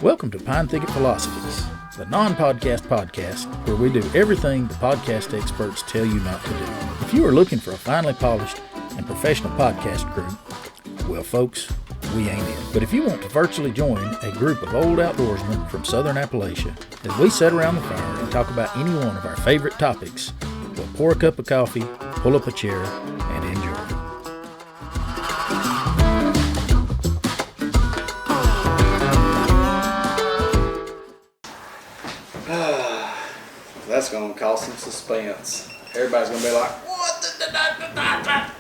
Welcome to Pine Thicket Philosophies, the non-podcast podcast where we do everything the podcast experts tell you not to do. If you are looking for a finely polished and professional podcast crew, well, folks, we ain't it. But if you want to virtually join a group of old outdoorsmen from southern Appalachia, as we sit around the fire and talk about any one of our favorite topics, we'll pour a cup of coffee, pull up a chair, and enjoy. That's going to cause some suspense. Everybody's going to be like, what the?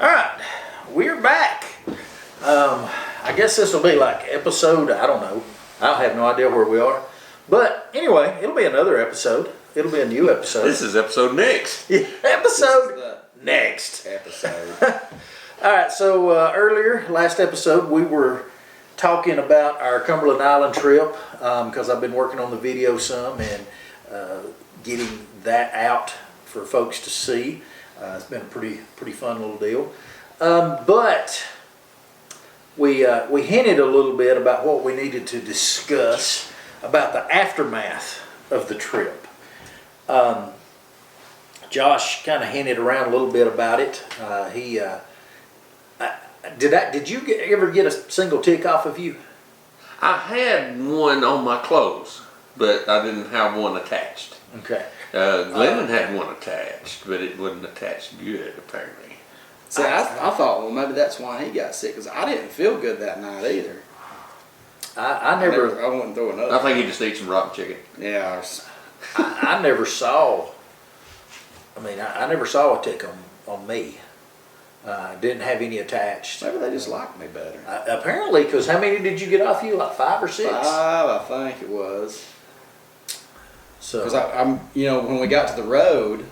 Alright, we're back. I guess this will be like episode, I don't know. I have no idea where we are. But anyway, it'll be another episode. It'll be a new episode. This is episode next. Yeah, episode next. Episode. Alright, so last episode, we were talking about our Cumberland Island trip because I've been working on the video some and getting that out for folks to see. It's been a pretty fun little deal. But we hinted a little bit about what we needed to discuss about the aftermath of the trip. Josh kind of hinted around a little bit about it. Did you ever get a single tick off of you? I had one on my clothes, but I didn't have one attached. Okay. Glennon had one attached, but it wasn't attached good, apparently. See, I thought, well, maybe that's why he got sick, because I didn't feel good that night either. I wouldn't throw another. I think he just ate some rotten chicken. Yeah. I never saw. I never saw a tick on me. Didn't have any attached. Maybe they just liked me better. Apparently, because how many did you get off you? Like 5 or 6? 5, I think it was. So, because I'm, when we got to the road,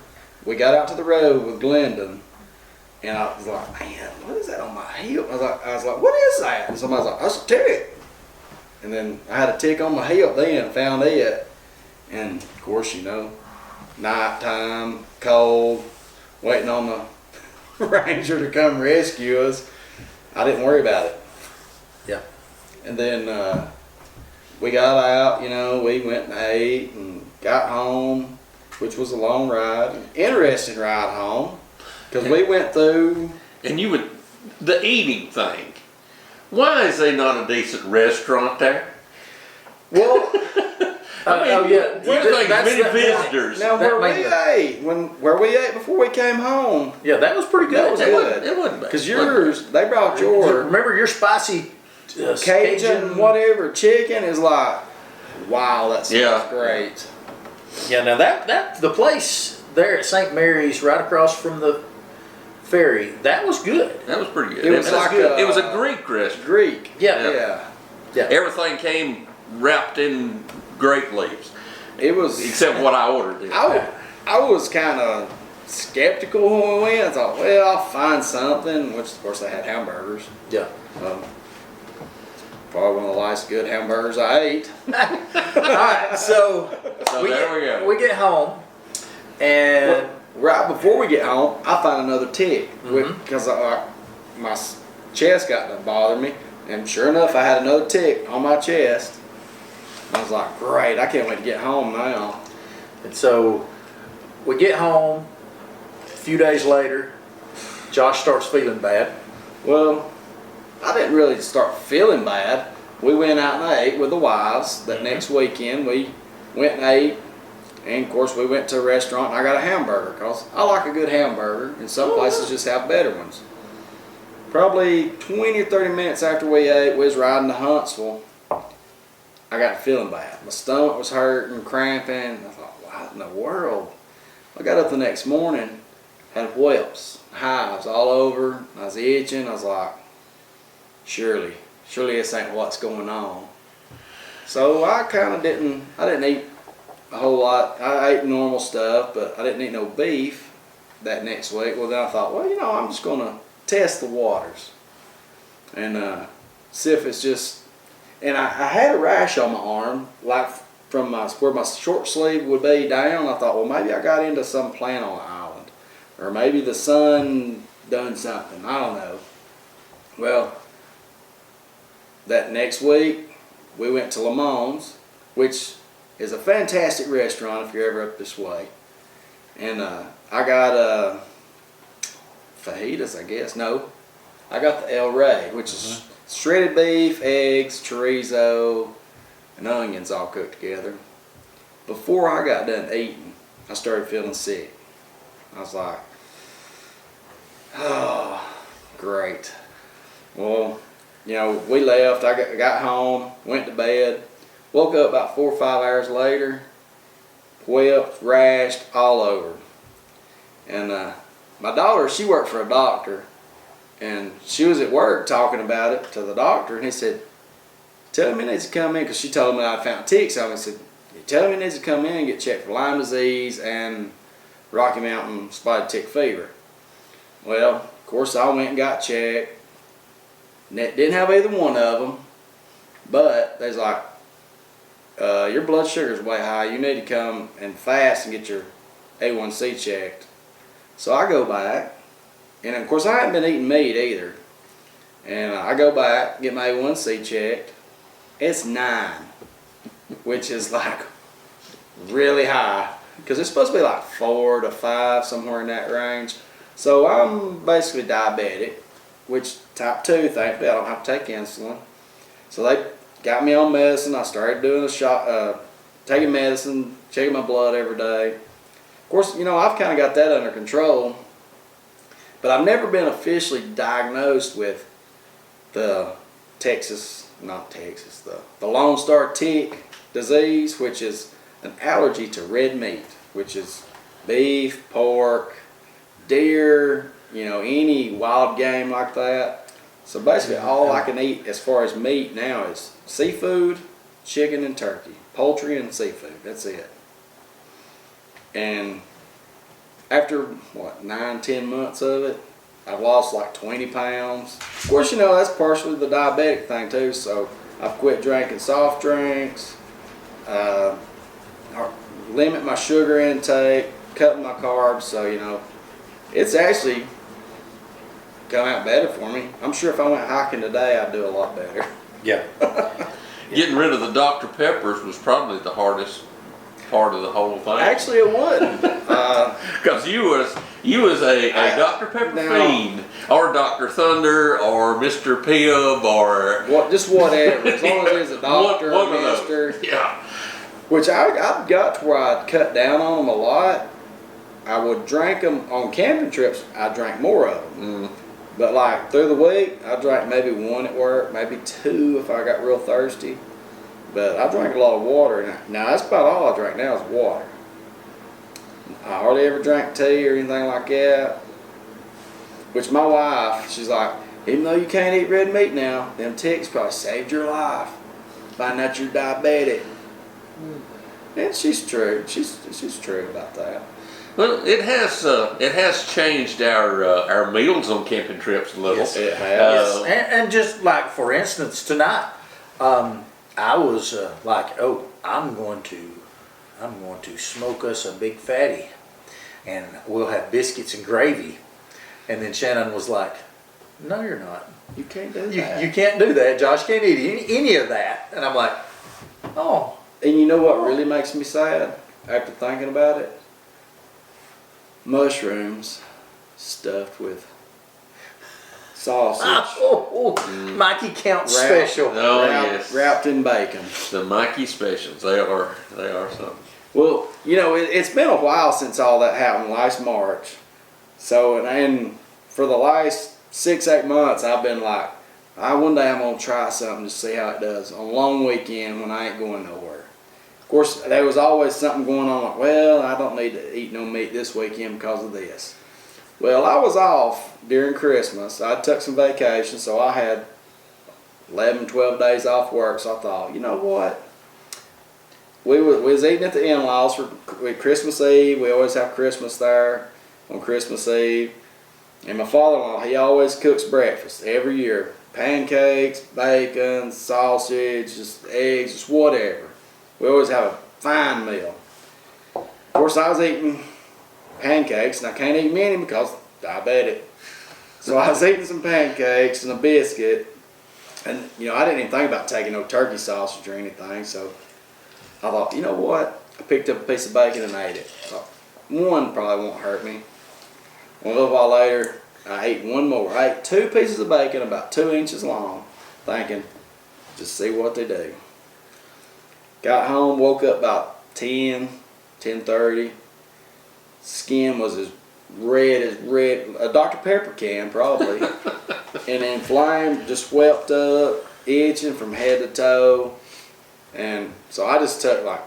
we got out to the road with Glendon, and I was like, man, what is that on my heel? I was like, what is that? And somebody was like, that's a tick. And then I had a tick on my heel then, found it, and of course, nighttime, cold, waiting on the ranger to come rescue us. I didn't worry about it. Yeah. And then we got out, we went and ate and got home, which was a long ride. An interesting ride home, because we went through. And the eating thing. Why is there not a decent restaurant there? Well, you think many visitors. Now where we ate before we came home. Yeah, that was pretty good. That was good. It wasn't bad. Because they brought remember your spicy Cajun whatever chicken is like, wow, that sounds great. Yeah, now that the place there at St. Mary's, right across from the ferry, that was good. That was pretty good. It was good. It was a Greek restaurant. Greek. Yeah. Everything came wrapped in grape leaves. It was, except what I ordered. I was kind of skeptical when we went. I thought, well, I'll find something. Which, of course, they had hamburgers. Yeah. Probably one of the last good hamburgers I ate. All right, so there we go. We get home, and right before we get home, I find another tick because my chest got to bother me, and sure enough, I had another tick on my chest. I was like, great, I can't wait to get home now. And so we get home. A few days later, Josh starts feeling bad. Well, I didn't really start feeling bad. We went out and ate with the wives. That next weekend, we went and ate. And, of course, we went to a restaurant and I got a hamburger because I like a good hamburger. And some places just have better ones. Probably 20 or 30 minutes after we ate, we was riding to Huntsville. I got feeling bad. My stomach was hurting, cramping. I thought, what in the world? I got up the next morning, had whelps, hives all over. I was itching. I was like, surely this ain't what's going on. So I didn't eat a whole lot. I ate normal stuff, but I didn't eat no beef that next week. Well, then I thought, well, I'm just going to test the waters and see if it's just. And I had a rash on my arm, like from where my short sleeve would be down. I thought, well, maybe I got into some plant on the island, or maybe the sun done something. I don't know. Well, that next week, we went to Lamont's, which is a fantastic restaurant if you're ever up this way. And I got fajitas, I guess. No, I got the El Rey, which is shredded beef, eggs, chorizo, and onions all cooked together. Before I got done eating, I started feeling sick. I was like, oh, great. Well, you know, we left. I got home, went to bed, woke up about 4 or 5 hours later, wept, rashed all over. And my daughter, she worked for a doctor, and she was at work talking about it to the doctor, and he said, tell him he needs to come in, because she told me I found ticks on him. He said, tell him he needs to come in and get checked for Lyme disease and Rocky Mountain spotted tick fever. Well, of course, I went and got checked. Didn't have either one of them, but they was like, your blood sugar is way high. You need to come and fast and get your A1C checked. So I go back, and of course I haven't been eating meat either. And I go back, get my A1C checked. It's 9, which is like really high, because it's supposed to be like 4 to 5, somewhere in that range. So I'm basically diabetic, which type 2, thankfully I don't have to take insulin. So they got me on medicine. I started doing a shot, taking medicine, checking my blood every day. Of course, you know, I've kind of got that under control, but I've never been officially diagnosed with the the Lone Star tick disease, which is an allergy to red meat, which is beef, pork, deer, you know, any wild game like that. So basically all I can eat as far as meat now is seafood, chicken and turkey, poultry and seafood. That's it. And after, 9-10 months of it, I've lost like 20 pounds. Of course, you know, that's partially the diabetic thing too, so I've quit drinking soft drinks, limit my sugar intake, cutting my carbs, so, you know, it's actually come out better for me. I'm sure if I went hiking today, I'd do a lot better. Yeah. Getting rid of the Dr. Peppers was probably the hardest part of the whole thing. Actually, it wouldn't. Because you was a Dr. Pepper fiend, or Dr. Thunder, or Mr. Pibb, or just whatever. As long as there's a doctor or one of those. mister. Yeah. Which I've got to where I'd cut down on them a lot. I would drink them on camping trips. I drank more of them. But like through the week, I drank maybe 1 at work, maybe 2 if I got real thirsty. But I drank a lot of water. Now that's about all I drink now is water. I hardly ever drank tea or anything like that. Which my wife, she's like, even though you can't eat red meat now, them ticks probably saved your life. Find out you're diabetic. And she's true. She's true about that. Well, it has changed our meals on camping trips a little. Yes, it has. And just like, for instance, tonight, I was like, oh, I'm going to smoke us a big fatty, and we'll have biscuits and gravy. And then Shannon was like, no, you're not. You can't do that. You can't do that. Josh can't eat any of that. And I'm like, oh. And you know what really makes me sad after thinking about it? Mushrooms stuffed with sausage. Mikey Count special. Oh, yes. Wrapped in bacon. The Mikey specials, they are something. Well, you know, it's been a while since all that happened, last March. So, and for the last 6-8 months, I've been like, one day I'm going to try something to see how it does on a long weekend when I ain't going nowhere. Of course, there was always something going on like, well, I don't need to eat no meat this weekend because of this. Well, I was off during Christmas. I took some vacation, so I had 11, 12 days off work. So I thought, you know what? We was eating at the in-laws for Christmas Eve. We always have Christmas there on Christmas Eve. And my father-in-law, he always cooks breakfast every year. Pancakes, bacon, sausage, just eggs, just whatever. We always have a fine meal. Of course, I was eating pancakes, and I can't eat many because I'm diabetic. So I was eating some pancakes and a biscuit, and I didn't even think about taking no turkey sausage or anything. So I thought, you know what? I picked up a piece of bacon and ate it. I thought, one probably won't hurt me. A little while later, I ate one more. I ate 2 pieces of bacon about 2 inches long, thinking, just see what they do. Got home, woke up about 10:30. Skin was as red a Dr. Pepper can probably, and inflamed, just swelled up, itching from head to toe. And so I just took like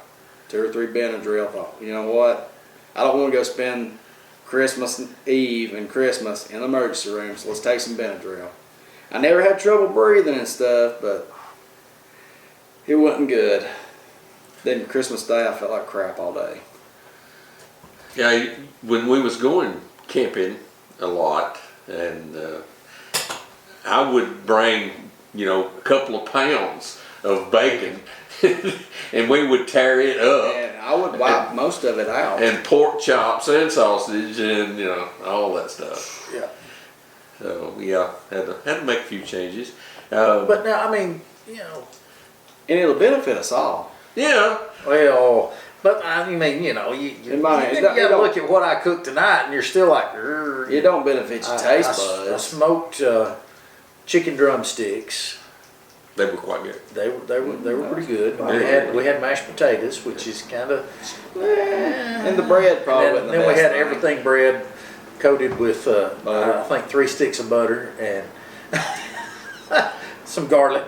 2 or 3 Benadryl. Thought, you know what? I don't want to go spend Christmas Eve and Christmas in the emergency room, so let's take some Benadryl. I never had trouble breathing and stuff, but it wasn't good. Then Christmas Day, I felt like crap all day. Yeah, when we was going camping a lot, and I would bring, a couple of pounds of bacon, and we would tear it up. And I would wipe most of it out. And pork chops and sausage and, all that stuff. Yeah. So, yeah, had to make a few changes. But now, And it'll benefit us all. Yeah. well, but I mean, you gotta look at what I cooked tonight, and you're still like, It don't benefit your taste buds. I smoked chicken drumsticks. They were quite good. They were pretty good. Yeah. We had mashed potatoes, which is kind of, And the bread probably wasn't the then we best had thing. everything bread coated with Butter. I think 3 sticks of butter and some garlic,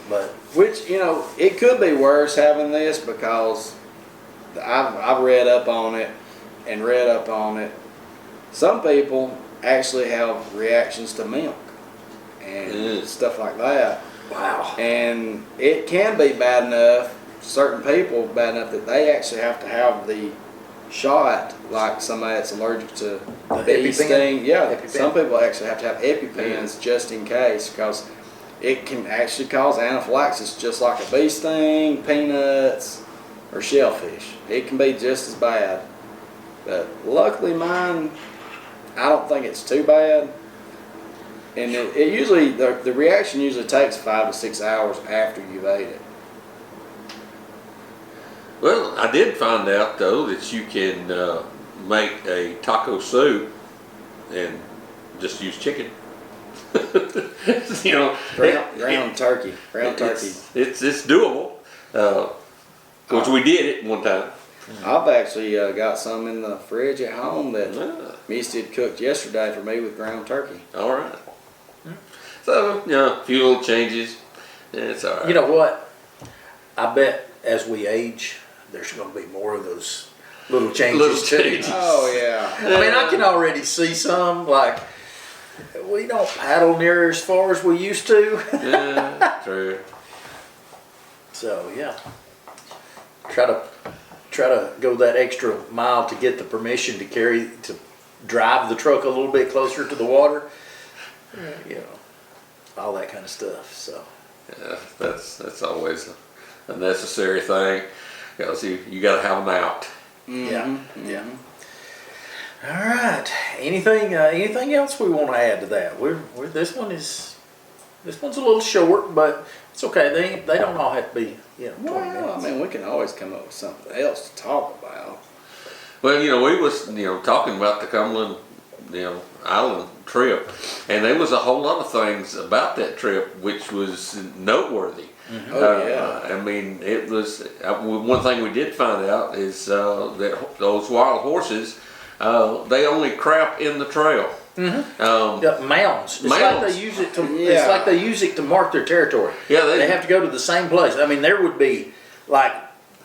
But Which, it could be worse having this because I've read up on it and read up on it. Some people actually have reactions to milk and stuff like that. wow. And it can be bad enough, certain people bad enough that they actually have to have the shot, like somebody that's allergic to The bee EpiPen? sting. Yeah, EpiPen. some people actually have to have EpiPens just in case, because it can actually cause anaphylaxis just like a bee sting, peanuts, or shellfish. It can be just as bad. But luckily mine, I don't think it's too bad. And it usually, the reaction usually takes 5 to 6 hours after you've ate it. Well, I did find out, though, that you can make a taco soup and just use chicken. Ground turkey. It's doable. Which we did it one time. I've actually got some in the fridge at home that Misty had cooked yesterday for me with ground turkey. All right. So, a few little changes. It's all right. You know what? I bet as we age, there's going to be more of those little changes too. Oh yeah. I mean, I can already see some, like, we don't paddle near as far as we used to. Yeah, true. So yeah, try to go that extra mile to get the permission to drive the truck a little bit closer to the water. All that kind of stuff. So Yeah, that's always a necessary thing, because you got to have them out. yeah. All right. Anything else we want to add to that? This one's a little short, but it's okay. They don't all have to be 20 Well, minutes. I mean, we can always come up with something else to talk about. Well, we was talking about the Cumberland Island trip, and there was a whole lot of things about that trip which was noteworthy. Mm-hmm. Oh yeah. I mean, it was one thing we did find out is that those wild horses, they only crap in the trail. Mm-hmm. Mounds. It's like Mounds. they use it to. Yeah. It's like they use it to mark their territory. Yeah, They have to go to the same place. I mean, there would be like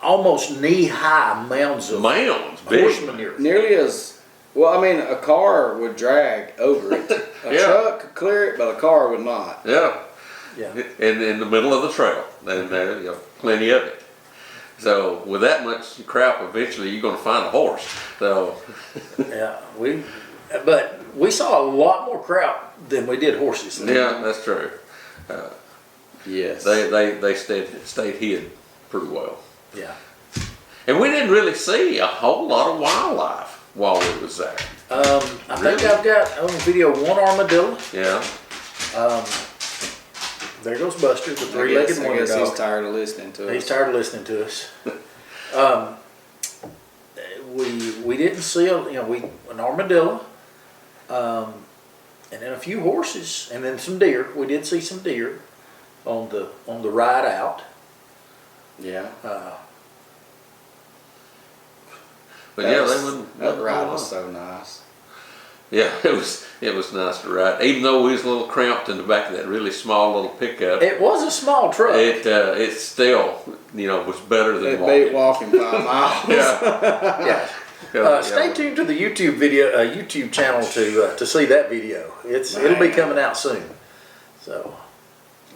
almost knee-high mounds of mounds, horse big. manure. Nearly as well. I mean, a car would drag over it. A Yeah. truck could clear it, but a car would not. Yeah. Yeah. In the middle of the trail, and plenty of it. So with that much crap, eventually you're going to find a horse. So Yeah. But we saw a lot more crap than we did horses. yeah, that's true. Yes. They stayed hid pretty well, Yeah. and we didn't really see a whole lot of wildlife while we was there. I I think Really? I've got on video one armadillo. Yeah. There goes Buster, the I three-legged guess wonder he's dog. tired of listening to us. He's tired of listening to us. We didn't see an armadillo, and then a few horses, and then some deer. We did see some deer on the ride out. Yeah. But yeah, they wouldn't. That ride was so nice. Yeah, it was nice to ride. Even though we was a little cramped in the back of that really small little pickup, It was a small truck. it still was better than It walking. beat walking 5 miles. Yeah. Yeah. Stay tuned to the YouTube channel to see that video. It'll be coming out soon. So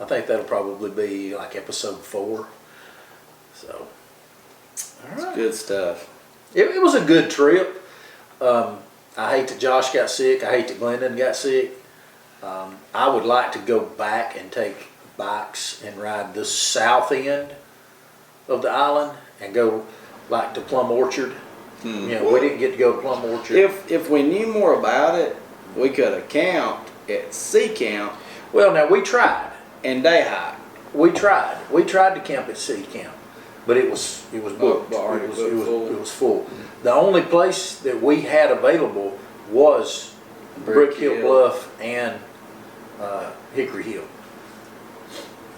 I think that'll probably be like episode 4. So all right. Good stuff. It was a good trip. I hate that Josh got sick. I hate that Glendon got sick. I would like to go back and take bikes and ride the south end of the island and go like to Plum Orchard. We didn't get to go to Plum Orchard. If we knew more about it, we could have camped at Sea Camp Well, now we tried. and day hike. We tried. We tried to camp at Sea Camp, but it was booked. already It was, booked full. it was full. The only place that we had available was Brick Hill Bluff and Hickory Hill.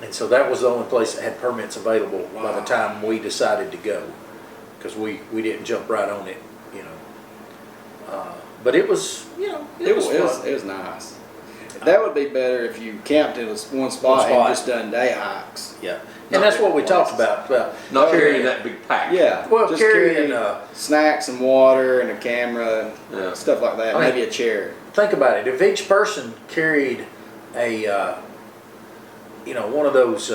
And so that was the only place that had permits available by the time we decided to go, because we didn't jump right on it, but it was, it was fun. It was nice. That would be better if you camped in one spot and just done day hikes. Yeah, and that's what we talked about. Not carrying that big pack. Yeah, Well, just carrying, snacks and water and a camera, Yeah. stuff like that. I mean, Maybe a chair. Think about it. If each person carried a, one of those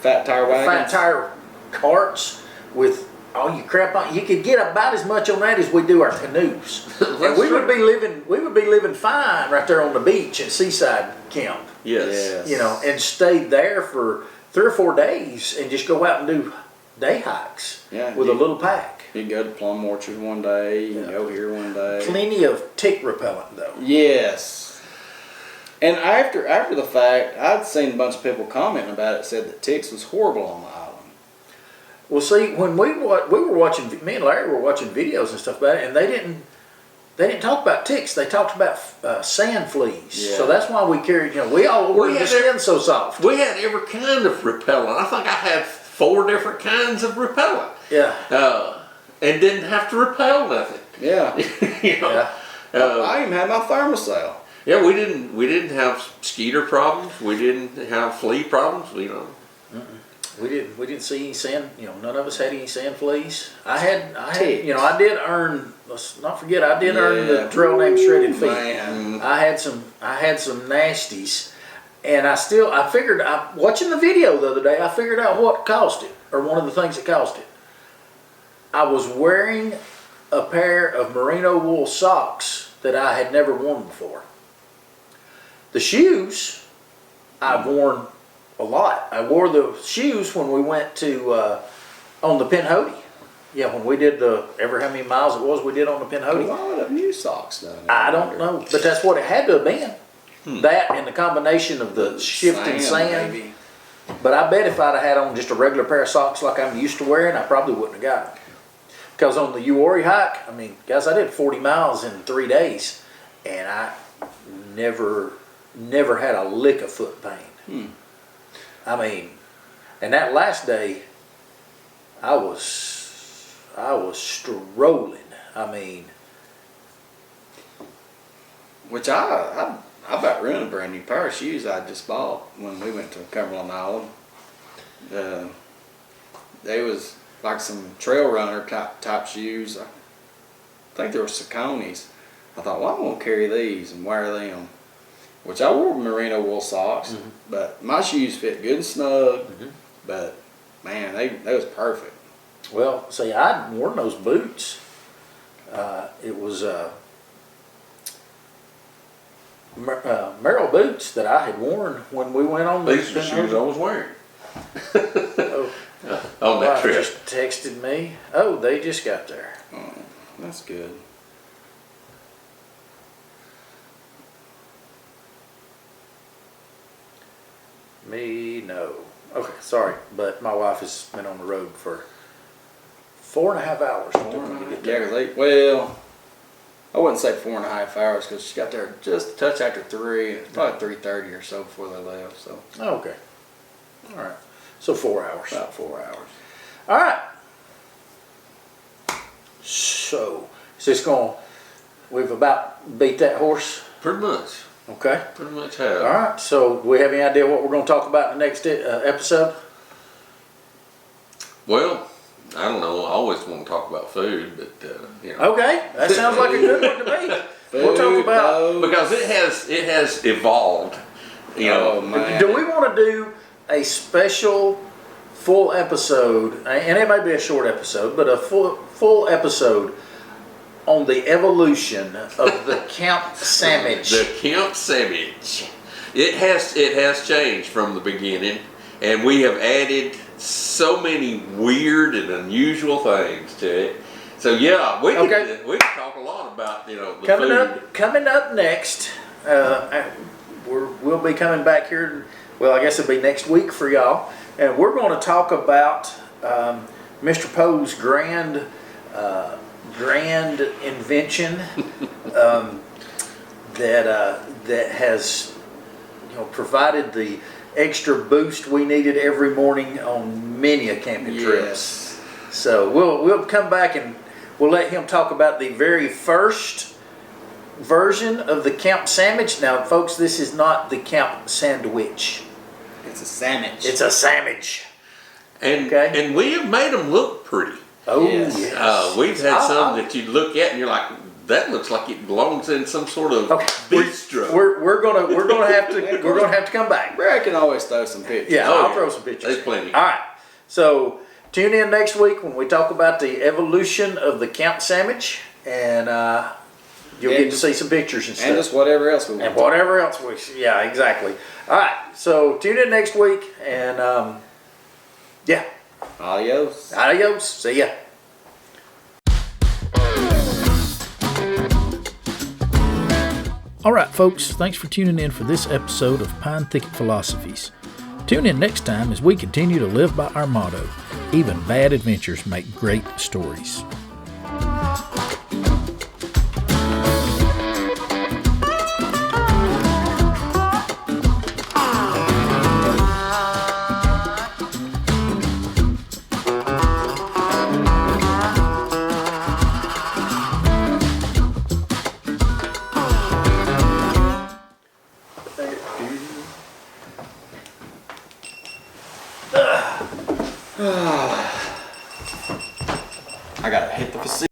Fat tire fat wagons. tire carts with all your crap on, you could get about as much on that as we do our canoes. And we would be living fine right there on the beach at Seaside Camp. Yes. And stayed there for 3 or 4 days and just go out and do day hikes with a little pack. You can go to Plum Orchard one day. You can go here one day. Plenty of tick repellent though. Yes. And after the fact, I'd seen a bunch of people commenting about it, said that ticks was horrible on the island. Well, see, when we were watching, me and Larry were watching videos and stuff about it, and they didn't talk about ticks. They talked about sand fleas. Yeah. So that's why we carried. The skin's so soft. We had every kind of repellent. I think I had 4 different kinds of repellent. Yeah. And didn't have to repel nothing. Yeah. Yeah. I even had my thermocell. Yeah, we didn't have mosquito problems. We didn't have flea problems. We didn't see any sand. None of us had any sand fleas. I had. Ticks. I did earn. Let's not forget. I did earn the trail name Shredded Feet. Man. I had some nasties, and I figured. Watching the video the other day, I figured out what caused it, or one of the things that caused it. I was wearing a pair of merino wool socks that I had never worn before. The shoes I've worn a lot. I wore the shoes when we went to on the Pinhoti. Yeah, when we did ever how many miles it was we did on the Pinhoti. Why would have new socks done? I don't know, but that's what it had to have been. That and the combination of the shifting sand. Maybe. But I bet if I'd have had on just a regular pair of socks like I'm used to wearing, I probably wouldn't have got them. Because on the Uori hike, guys, I did 40 miles in 3 days, and I never had a lick of foot pain. And that last day, I was strolling. Which I about ruined a brand new pair of shoes I just bought when we went to Cumberland Island. They was like some trail runner type shoes. I think they were Saucony's. I thought, well, I'm gonna carry these and wear them. Which I wore merino wool socks, but my shoes fit good and snug. But man, they was perfect. Well, see, I'd worn those boots. It was Merrill boots that I had worn when we went on These are the shoes I was wearing. Oh, On that wife trip. just texted me. Oh, they just got there. Oh, that's good. Me, no. Okay, sorry, but my wife has been on the road for 4.5 hours. It took me to get Yeah, there. 'cause well, I wouldn't say 4.5 hours because she got there just a touch after 3, probably 3:30 or so before they left. So Okay. All right. So 4 hours. about 4 hours. All right. So, is this we've about beat that horse? Pretty much. Okay. Pretty much have. All right. So, do we have any idea what we're going to talk about in the next episode? Well, I don't know. I always want to talk about food, but you know. Okay. That sounds like a good one to me. We'll talk about. Because it has evolved. You know. Oh, man. Do we want to do a special full episode, and it may be a short episode, but a full episode on the evolution of the Camp Sandwich? The Camp Sandwich. It has changed from the beginning, and we have added so many weird and unusual things to it. So yeah, we can talk a lot about the food. Coming up next, we'll be coming back here. Well, I guess it'll be next week for y'all, and we're going to talk about Mr. Poe's grand invention that has provided the extra boost we needed every morning on many a camping trips. Yes. So we'll come back and we'll let him talk about the very first version of the Camp Sandwich. Now, folks, this is not the Camp Sandwich. It's a sandwich. It's a sandwich. And Okay. and we have made them look pretty. Oh, Yes. yes. We've had some that you look at and you're like, that looks like it belongs in some sort of Okay. bistro. We're gonna have to come back. Brad can always throw some pictures. Yeah, Oh, I'll yeah. throw some pictures. There's plenty. All right. So tune in next week when we talk about the evolution of the Camp Sandwich, and you'll get to see some pictures and stuff. And just whatever else we want. And whatever else yeah, exactly. All right. So tune in next week, and yeah. Adios. Adios. See ya. All right, folks, thanks for tuning in for this episode of Pine Thicket Philosophies. Tune in next time as we continue to live by our motto, even bad adventures make great stories. I gotta hit the facility.